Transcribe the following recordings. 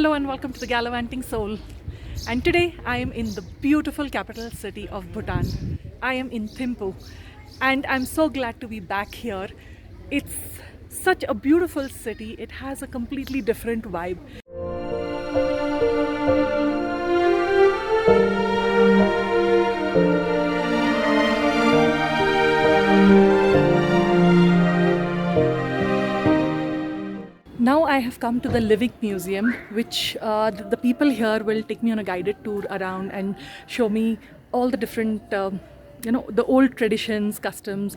Hello and welcome to the Gallivanting Soul. And today I am in the beautiful capital city of Bhutan. I am in Thimphu and I'm so glad to be back here. It's such a beautiful city. It has a completely different vibe. Now I have come to the Living Museum, which the people here will take me on a guided tour around and show me all the different, the old traditions, customs,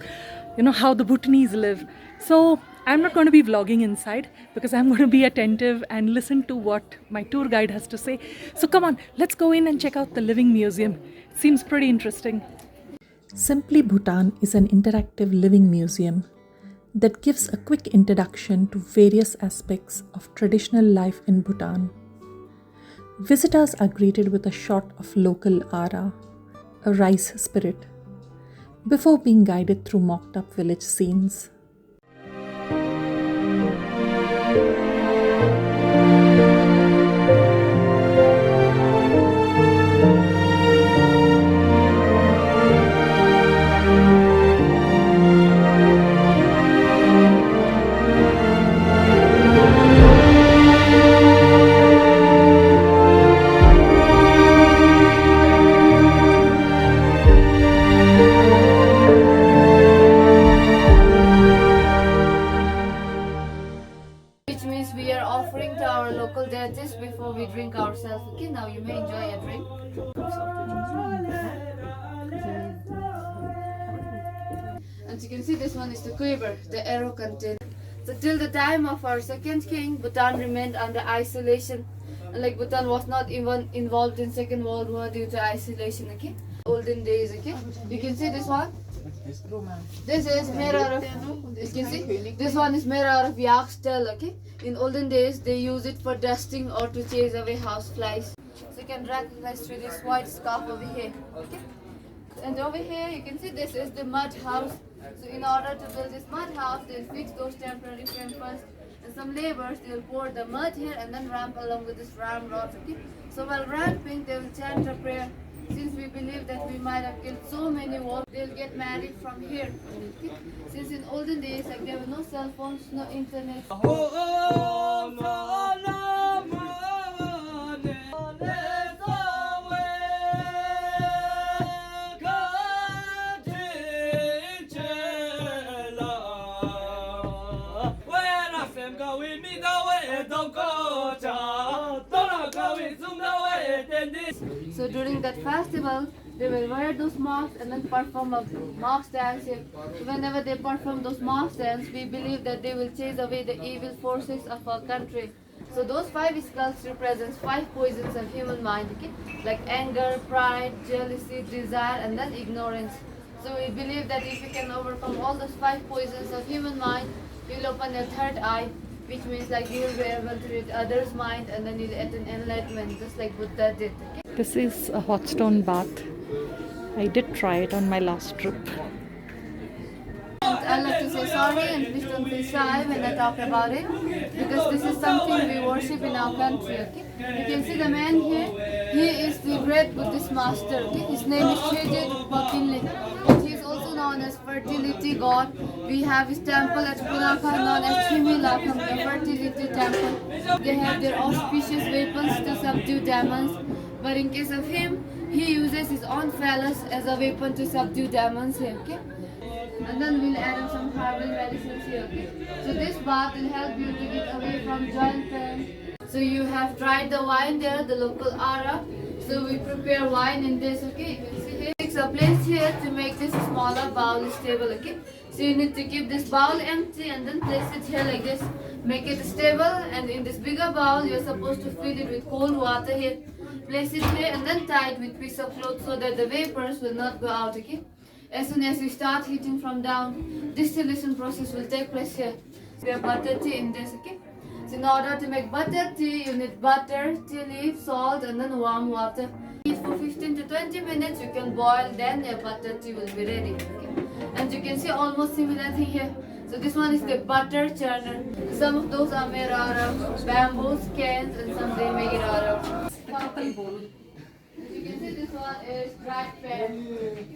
how the Bhutanese live. So I'm not going to be vlogging inside because I'm going to be attentive and listen to what my tour guide has to say. So come on, let's go in and check out the Living Museum. It seems pretty interesting. Simply Bhutan is an interactive living museum that gives a quick introduction to various aspects of traditional life in Bhutan. Visitors are greeted with a shot of local ara, a rice spirit, before being guided through mocked-up village scenes. We are offering to our local deities before we drink ourselves. Okay, now you may enjoy a drink. As you can see, this one is the quiver, the arrow container. So till the time of our second king, Bhutan remained under isolation. And like Bhutan was not even involved in Second World War due to isolation. Okay, olden days. Okay, you can see this one. This is made out of, you can see, this one is made out of yak's tail, okay? In olden days, they use it for dusting or to chase away houseflies. So you can recognize through this white scarf over here, okay? And over here, you can see this is the mud house. So in order to build this mud house, they'll fix those temporary frames first. And some laborers, they'll pour the mud here and then ramp along with this ram rod, okay? So while ramping, they will chant a prayer. Since we believe that we might have killed so many wolves, they'll get married from here. Okay? Since in olden days, like there were no cell phones, no internet. So during that festival, they will wear those masks and then perform a mask dance here. So whenever they perform those mask dance, we believe that they will chase away the evil forces of our country. So those 5 skulls represents 5 poisons of human mind, okay? Like anger, pride, jealousy, desire, and then ignorance. So we believe that if you can overcome all those 5 poisons of human mind, you'll open your third eye, which means like you will be able to read others' mind and then you'll attain enlightenment, just like Buddha did. Okay? This is a hot stone bath. I did try it on my last trip. And I like to say sorry and please don't feel shy when I talk about it, because this is something we worship in our country. Okay? You can see the man here. He is the great Buddhist master. Okay? His name is Shreje Pakinle. And he is also known as fertility god. We have his temple at Punakha known as Chimilakam, the fertility temple. They have their auspicious weapons to subdue demons. But in case of him, he uses his own phallus as a weapon to subdue demons here, okay? And then we'll add in some herbal medicines here, okay? So this bath will help you to get away from joint pain. So you have tried the wine there, the local ara. So we prepare wine in this, okay? You can see here. Fix a place here to make this smaller bowl stable, okay? So you need to keep this bowl empty and then place it here like this. Make it stable, and in this bigger bowl, you're supposed to fill it with cold water here. Place it here and then tie it with piece of cloth so that the vapors will not go out, okay? As soon as you start heating from down, distillation process will take place here. We have butter tea in this, okay? So in order to make butter tea, you need butter, tea leaf, salt, and then warm water. Heat for 15 to 20 minutes, you can boil, then your butter tea will be ready, okay? And and you can see almost similar thing here. So this one is the butter churner. Some of those are made out of bamboo cans and some they make it out of pumpkin bowl. As you can see, this one is dried pear. This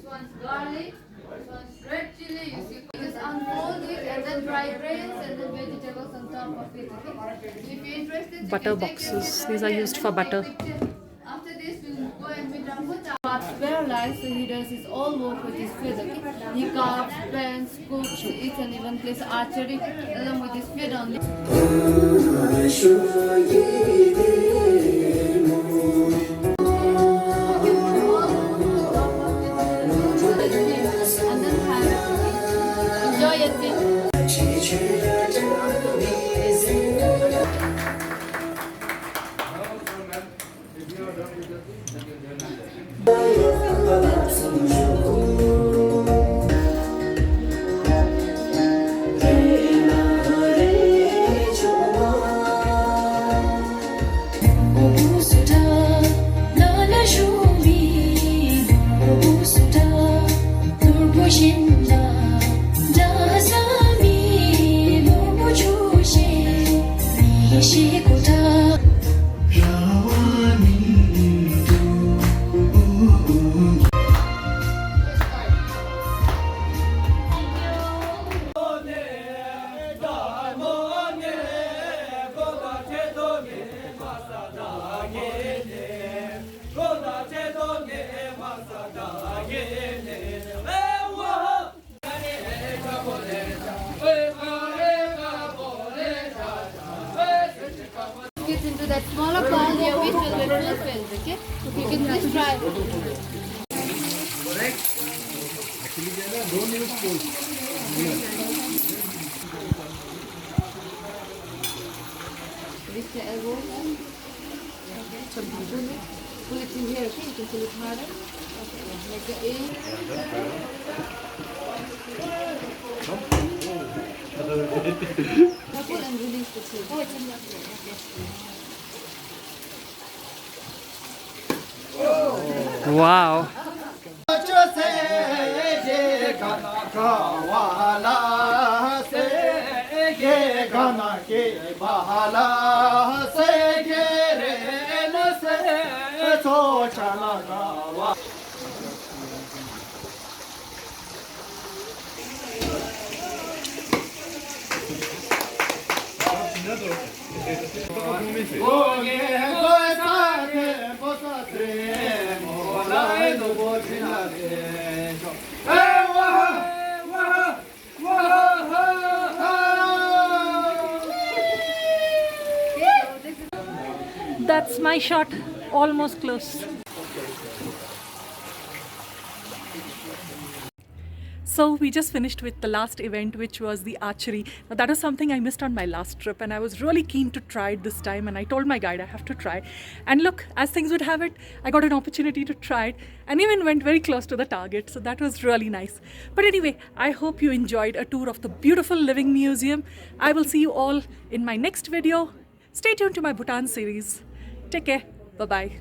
one's garlic. This one's red chili. You see, just unfold it and then dry grains and then vegetables on top of it. Okay? If you're interested, you Butter can take boxes. your These are photo used and for then take butter. picture. After this, we'll go and meet our Bhutan. But paralyzed, so he does his all work with his feet. Okay? He carves, bends, cooks, eats, and even plays archery along with his feet only. And then enjoy it. Gets into that smaller pond here, which will be fulfilled. Okay, you can just try. Reach the elbow. Okay, pull it in here. Okay, you can pull it harder. Okay, make the A. Now pull and release the tube. Oh, it's in that way. Okay. Wow. That's my shot, almost close. So we just finished with the last event, which was the archery. Now that was something I missed on my last trip, and I was really keen to try it this time, and I told my guide I have to try. And look, as things would have it, I got an opportunity to try it and even went very close to the target, so that was really nice. But anyway, I hope you enjoyed a tour of the beautiful living museum. I will see you all in my next video. Stay tuned to my Bhutan series. Take care. Bye-bye.